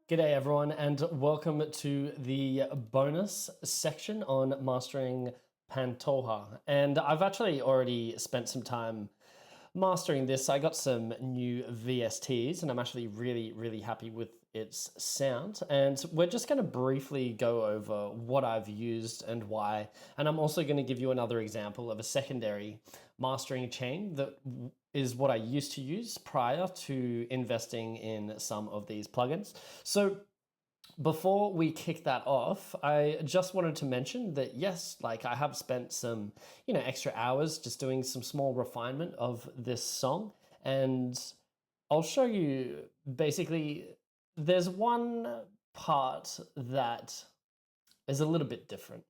G'day everyone, and welcome to the bonus section on mastering Pantoja. And I've actually already spent some time mastering this. I got some new VSTs and I'm actually really happy with its sound. And we're just going to briefly go over what I've used and why. And I'm also going to give you another example of a secondary mastering chain that is what I used to use prior to investing in some of these plugins. So before we kick that off, I just wanted to mention that yes, like I have spent some, extra hours just doing some small refinement of this song, and I'll show you basically there's one part that is a little bit different,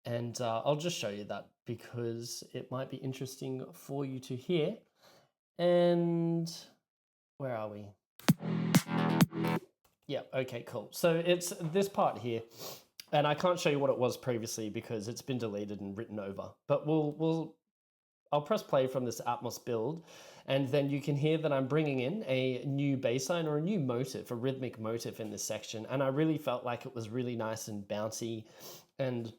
and I'll just show you that because it might be interesting for you to hear. And where are we? Yeah, okay, cool. So it's this part here, and I can't show you what it was previously because it's been deleted and written over. But I'll press play from this Atmos build, and then you can hear that I'm bringing in a new bass line or a new motif, a rhythmic motif in this section. And I really felt like it was really nice and bouncy and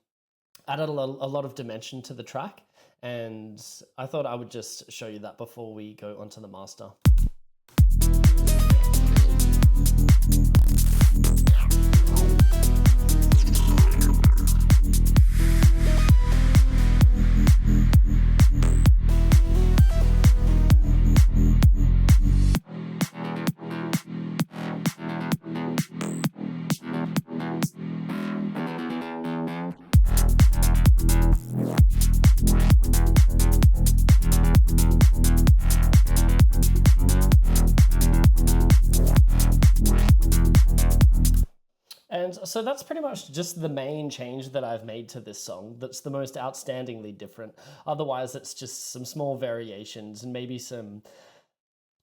added a lot of dimension to the track. And I thought I would just show you that before we go onto the master. And so that's pretty much just the main change that I've made to this song that's the most outstandingly different. Otherwise, it's just some small variations and maybe some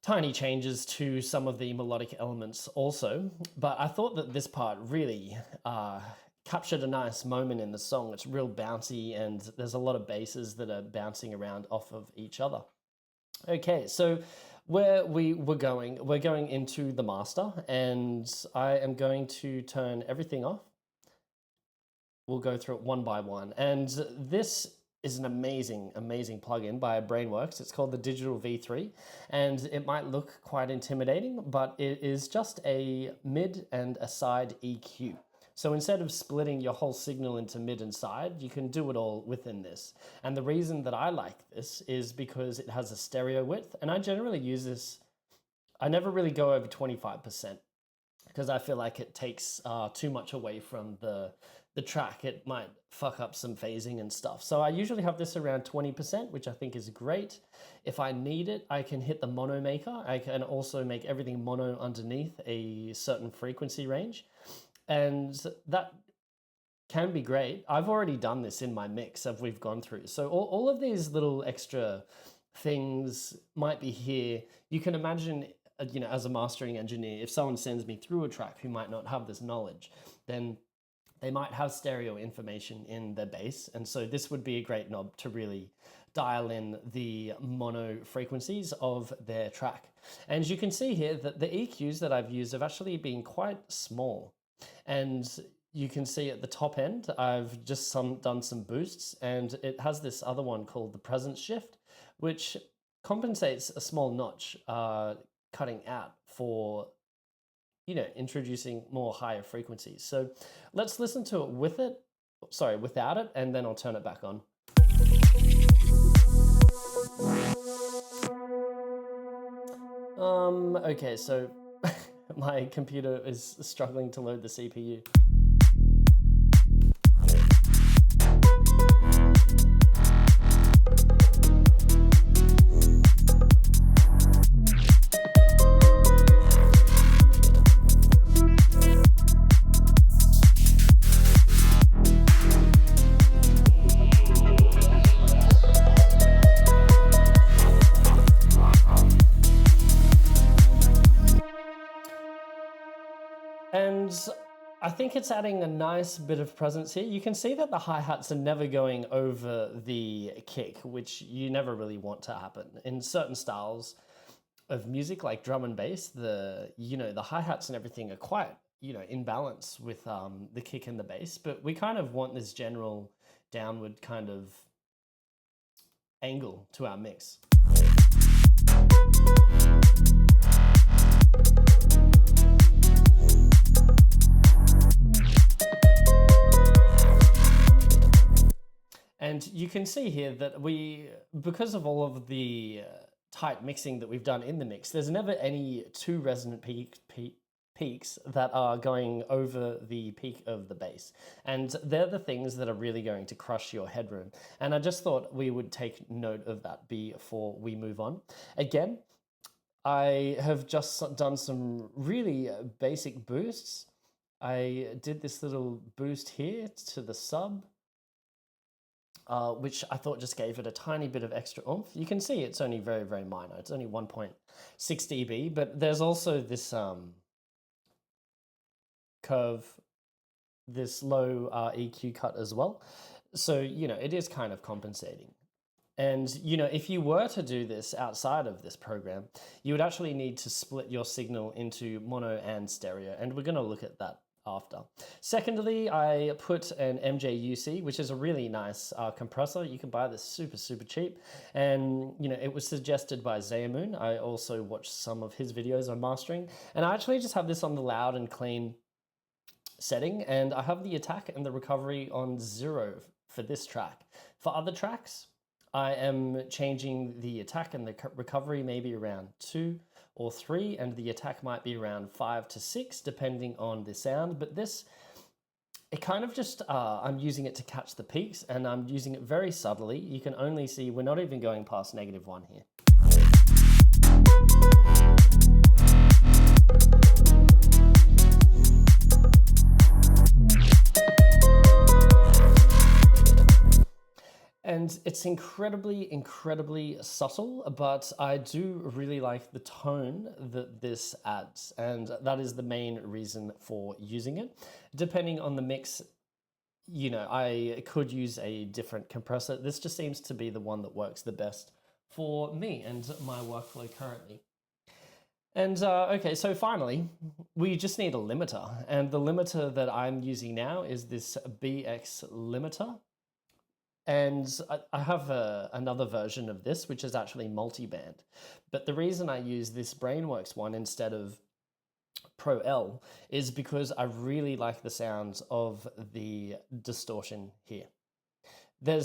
tiny changes to some of the melodic elements also. But I thought that this part really captured a nice moment in the song. It's real bouncy and there's a lot of basses that are bouncing around off of each other. Okay, so where we're going into the master, and I am going to turn everything off. We'll go through it one by one, and this is an amazing plugin by Brainworks. It's called the Digital V3, and it might look quite intimidating, but it is just a mid and a side EQ. So instead of splitting your whole signal into mid and side, you can do it all within this. And the reason that I like this is because it has a stereo width, and I generally use this, I never really go over 25% because I feel like it takes too much away from the track. It might fuck up some phasing and stuff. So I usually have this around 20%, which I think is great. If I need it, I can hit the mono maker. I can also make everything mono underneath a certain frequency range. And that can be great. I've already done this in my mix as we've gone through. So all of these little extra things might be here. You can imagine, as a mastering engineer, if someone sends me through a track who might not have this knowledge, then they might have stereo information in their bass. And so this would be a great knob to really dial in the mono frequencies of their track. And you can see here that the EQs that I've used have actually been quite small. And you can see at the top end, I've just done some boosts, and it has this other one called the presence shift, which compensates a small notch cutting out for, introducing more higher frequencies. So let's listen to it without it, and then I'll turn it back on. Okay, so my computer is struggling to load the CPU. And I think it's adding a nice bit of presence here. You can see that the hi-hats are never going over the kick, which you never really want to happen. In certain styles of music like drum and bass, the hi-hats and everything are quite in balance with the kick and the bass, but we kind of want this general downward kind of angle to our mix. And you can see here that because of all of the tight mixing that we've done in the mix, there's never any two resonant peaks that are going over the peak of the bass. And they're the things that are really going to crush your headroom. And I just thought we would take note of that before we move on. Again, I have just done some really basic boosts. I did this little boost here to the sub, which I thought just gave it a tiny bit of extra oomph. You can see it's only very, very minor. It's only 1.6 dB, but there's also this curve, this low EQ cut as well. So, it is kind of compensating. And, if you were to do this outside of this program, you would actually need to split your signal into mono and stereo. And we're going to look at that after. Secondly, I put an MJUC, which is a really nice compressor. You can buy this super, super cheap. And, it was suggested by Zayamoon. I also watched some of his videos on mastering. And I actually just have this on the loud and clean setting. And I have the attack and the recovery on 0 for this track. For other tracks, I am changing the attack and the recovery maybe around 2 or 3, and the attack might be around 5 to 6, depending on the sound. But this, it kind of just, I'm using it to catch the peaks, and I'm using it very subtly. You can only see we're not even going past -1 here. And it's incredibly, incredibly subtle, but I do really like the tone that this adds, and that is the main reason for using it. Depending on the mix, I could use a different compressor. This just seems to be the one that works the best for me and my workflow currently. And okay, so finally, we just need a limiter, and the limiter that I'm using now is this BX limiter. And I have another version of this, which is actually multi-band. But the reason I use this Brainworks one instead of Pro L is because I really like the sounds of the distortion here. The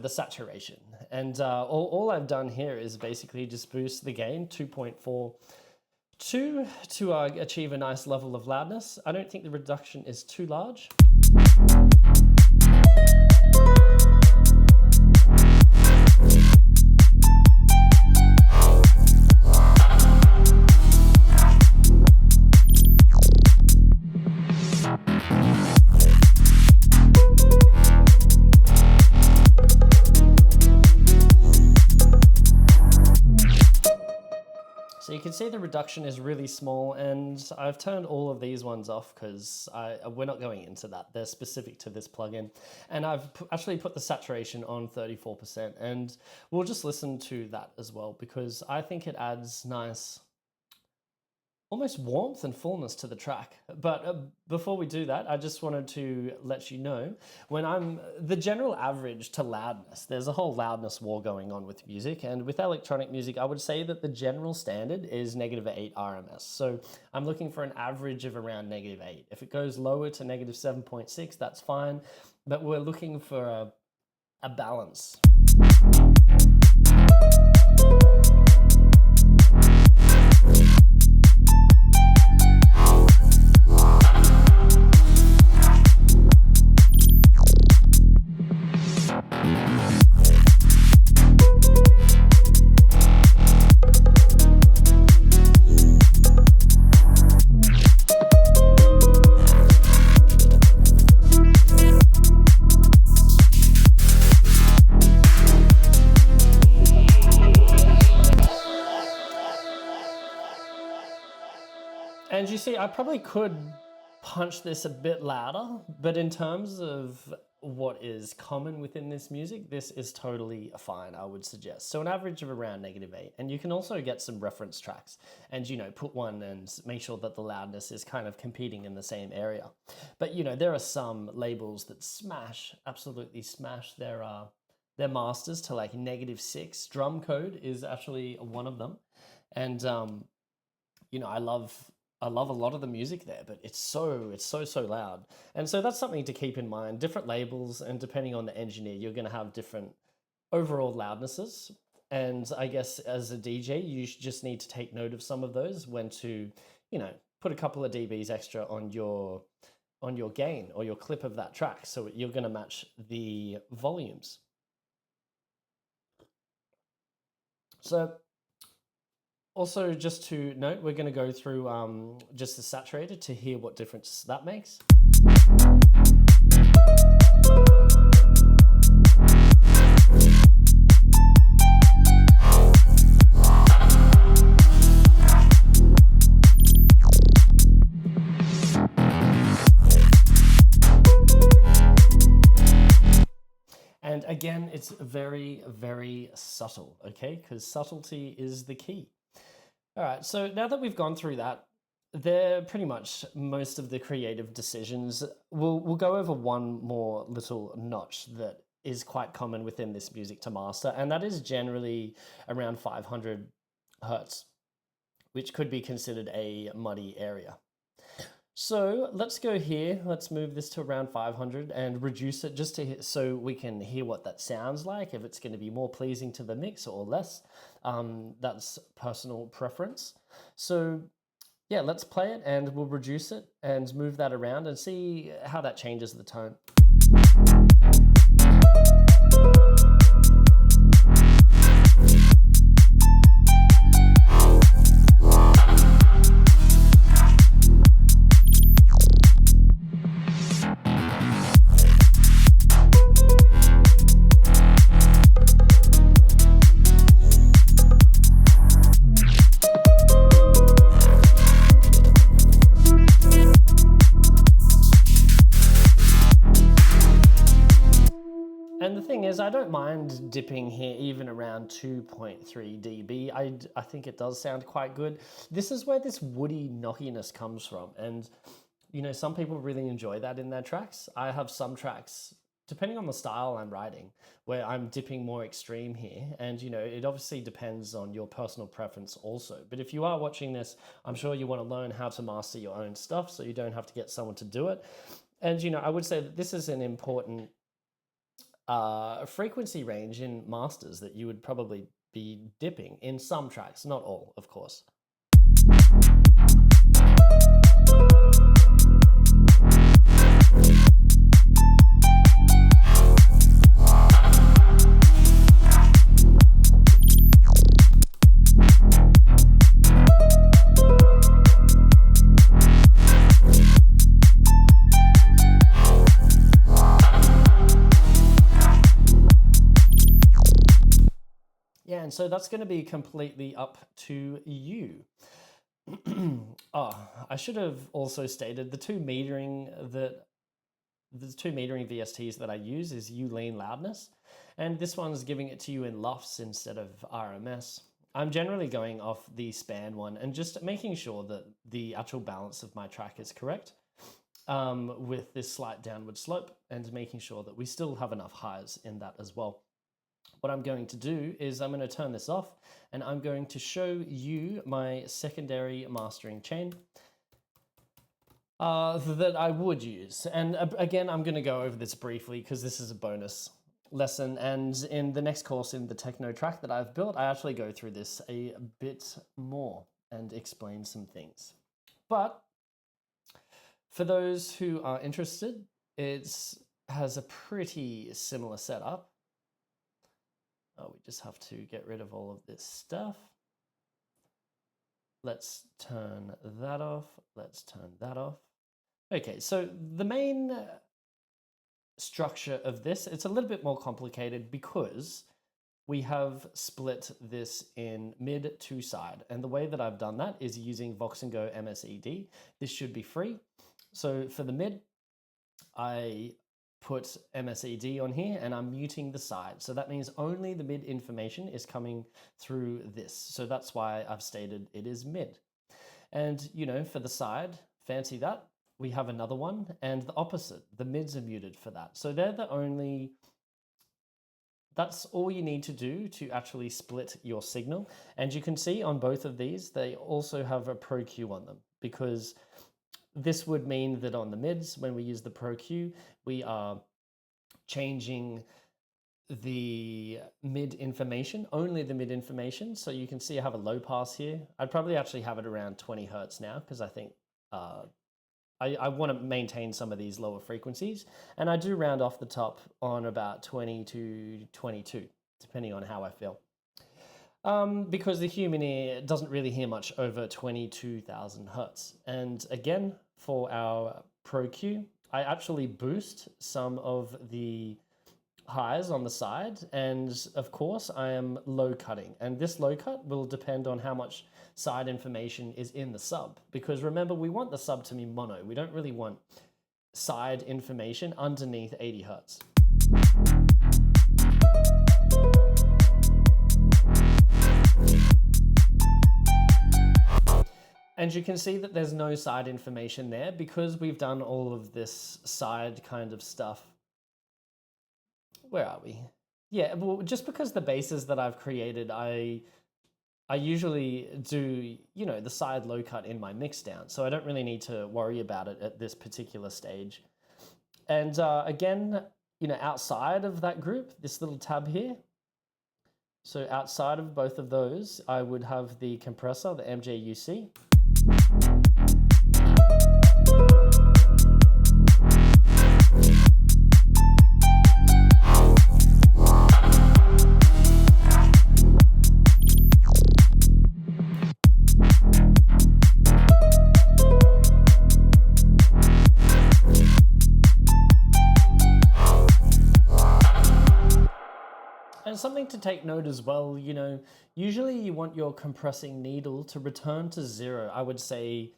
saturation. And all I've done here is basically just boost the gain 2.42 to achieve a nice level of loudness. I don't think the reduction is too large. So you can see the reduction is really small, and I've turned all of these ones off because we're not going into that. They're specific to this plugin. And I've actually put the saturation on 34%, and we'll just listen to that as well because I think it adds nice, almost warmth and fullness to the track. But before we do that, I just wanted to let you know, the general average to loudness, there's a whole loudness war going on with music, and with electronic music, I would say that the general standard is -8 RMS. So I'm looking for an average of around -8. If it goes lower to -7.6, that's fine, but we're looking for a balance. And you see, I probably could punch this a bit louder, but in terms of what is common within this music, this is totally fine, I would suggest. So an average of around -8. And you can also get some reference tracks and, put one and make sure that the loudness is kind of competing in the same area. But, there are some labels that absolutely smash their masters to like -6. Drum Code is actually one of them. And, I love a lot of the music there, but it's so loud. And so that's something to keep in mind. Different labels, and depending on the engineer, you're going to have different overall loudnesses. And I guess as a DJ, you just need to take note of some of those, when to, put a couple of dBs extra on your gain or your clip of that track, so you're going to match the volumes. So also, just to note, we're going to go through just the saturator to hear what difference that makes. And again, it's very, very subtle, okay? Because subtlety is the key. All right, so now that we've gone through that, they're pretty much most of the creative decisions. We'll go over one more little notch that is quite common within this music to master, and that is generally around 500 hertz, which could be considered a muddy area. So let's go here. Let's move this to around 500 and reduce it just so we can hear what that sounds like, if it's going to be more pleasing to the mix or less. That's personal preference. So yeah, let's play it and we'll reduce it and move that around and see how that changes the tone. And the thing is, I don't mind dipping here even around 2.3 dB. I think it does sound quite good. This is where this woody knockiness comes from. And, some people really enjoy that in their tracks. I have some tracks, depending on the style I'm writing, where I'm dipping more extreme here. And, it obviously depends on your personal preference also. But if you are watching this, I'm sure you want to learn how to master your own stuff so you don't have to get someone to do it. And, I would say that this is an important frequency range in masters that you would probably be dipping in some tracks, not all, of course. Yeah, and so that's going to be completely up to you. I should have also stated the two metering VSTs that I use is lean loudness, and this one's giving it to you in LUFS instead of RMS. I'm generally going off the span one and just making sure that the actual balance of my track is correct, with this slight downward slope, and making sure that we still have enough highs in that as well. What I'm going to do is I'm going to turn this off and I'm going to show you my secondary mastering chain that I would use. And again, I'm going to go over this briefly because this is a bonus lesson. And in the next course in the techno track that I've built, I actually go through this a bit more and explain some things. But for those who are interested, it has a pretty similar setup. We just have to get rid of all of this stuff. Let's turn that off. Let's turn that off. Okay, so the main structure of this, it's a little bit more complicated because we have split this in mid to side. And the way that I've done that is using Vox & Go MSED. This should be free. So for the mid, I put MSED on here and I'm muting the side. So that means only the mid information is coming through this. So that's why I've stated it is mid. And, you know, for the side, fancy that, we have another one, and the opposite, the mids are muted for that. So they're the only, that's all you need to do to actually split your signal. And you can see on both of these, they also have a Pro Q on them, because this would mean that on the mids, when we use the Pro Q, we are changing the mid information, only the mid information. So you can see I have a low pass here. I'd probably actually have it around 20 hertz now, because I think I want to maintain some of these lower frequencies. And I do round off the top on about 20 to 22, depending on how I feel. Because the human ear doesn't really hear much over 22,000 hertz. And again, for our Pro Q, I actually boost some of the highs on the side, and of course I am low cutting, and this low cut will depend on how much side information is in the sub, because remember, we want the sub to be mono. We don't really want side information underneath 80 hertz. And you can see that there's no side information there because we've done all of this side kind of stuff. Where are we? Yeah, well, just because the bases that I've created, I usually do, you know, the side low cut in my mix down, so I don't really need to worry about it at this particular stage. And again, you know, outside of that group, this little tab here, so outside of both of those, I would have the compressor, the MJUC. And something to take note as well, you know, usually you want your compressing needle to return to 0, I would say,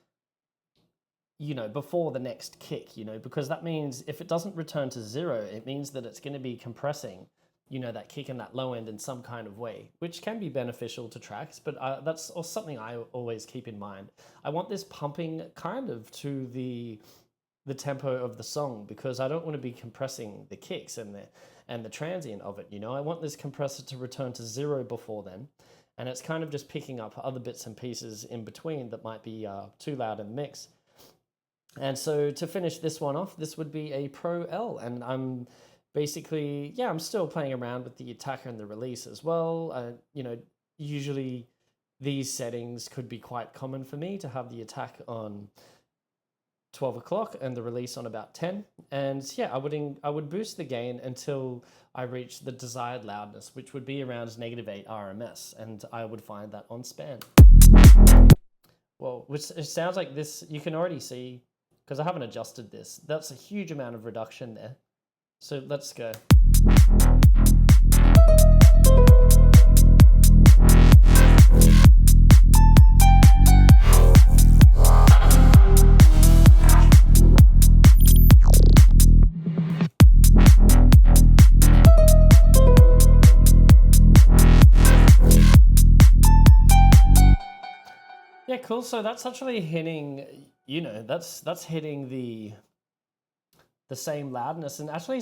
you know, before the next kick, you know, because that means if it doesn't return to 0, it means that it's going to be compressing, you know, that kick and that low end in some kind of way, which can be beneficial to tracks, but that's something I always keep in mind. I want this pumping kind of to the tempo of the song, because I don't want to be compressing the kicks and the transient of it, you know. I want this compressor to return to 0 before then, and it's kind of just picking up other bits and pieces in between that might be too loud in the mix. And so to finish this one off, this would be a Pro L, and I'm basically, yeah, I'm still playing around with the attacker and the release as well. You know, usually these settings could be quite common for me to have the attack on 12 o'clock and the release on about 10. And yeah, I would boost the gain until I reach the desired loudness, which would be around -8 RMS, and I would find that on span. Well, which it sounds like this, you can already see, because I haven't adjusted this, that's a huge amount of reduction there. So let's go. Yeah, cool. So that's actually hitting, you know, that's hitting the same loudness, and actually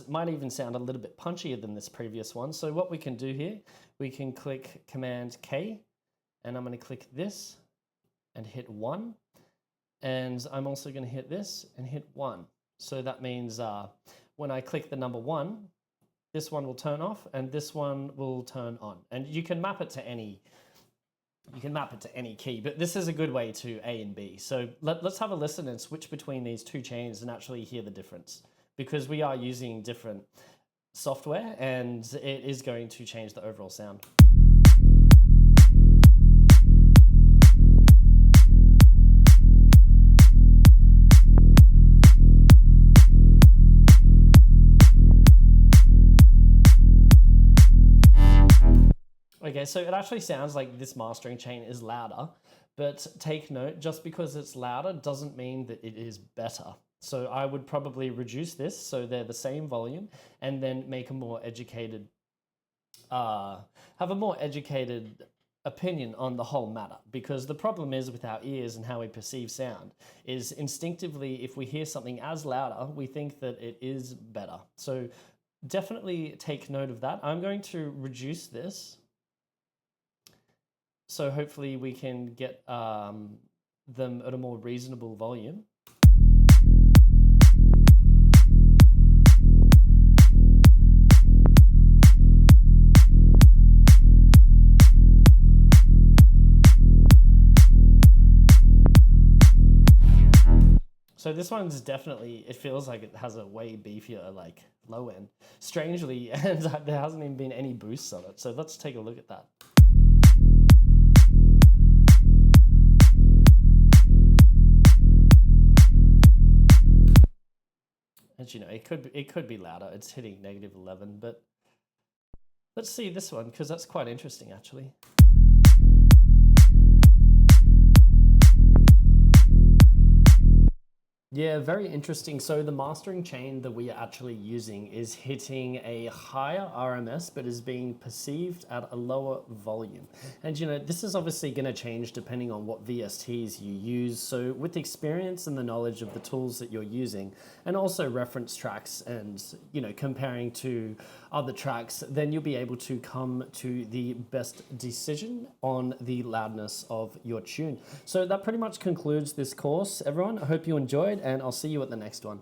might even sound a little bit punchier than this previous one. So what we can do here, we can click Command K, and I'm going to click this and hit 1, and I'm also going to hit this and hit 1. So that means when I click the number 1, this one will turn off and this one will turn on, and you can map it to any. You can map it to any key, but this is a good way to A and B. So let's have a listen and switch between these two chains and actually hear the difference, because we are using different software and it is going to change the overall sound. Okay, so it actually sounds like this mastering chain is louder, but take note, just because it's louder doesn't mean that it is better. So I would probably reduce this so they're the same volume, and then make a more educated, have a more educated opinion on the whole matter. Because the problem is with our ears and how we perceive sound is instinctively, if we hear something as louder, we think that it is better. So definitely take note of that. I'm going to reduce this. So hopefully we can get them at a more reasonable volume. So this one's definitely, it feels like it has a way beefier, like, low end. Strangely, and there hasn't even been any boosts on it. So let's take a look at that. And you know, it could be louder. It's hitting -11, but let's see this one, because that's quite interesting actually. Yeah, very interesting. So the mastering chain that we are actually using is hitting a higher RMS, but is being perceived at a lower volume. And you know, this is obviously going to change depending on what VSTs you use. So with experience and the knowledge of the tools that you're using, and also reference tracks and, you know, comparing to other tracks, then you'll be able to come to the best decision on the loudness of your tune. So that pretty much concludes this course, everyone. I hope you enjoyed, and I'll see you at the next one.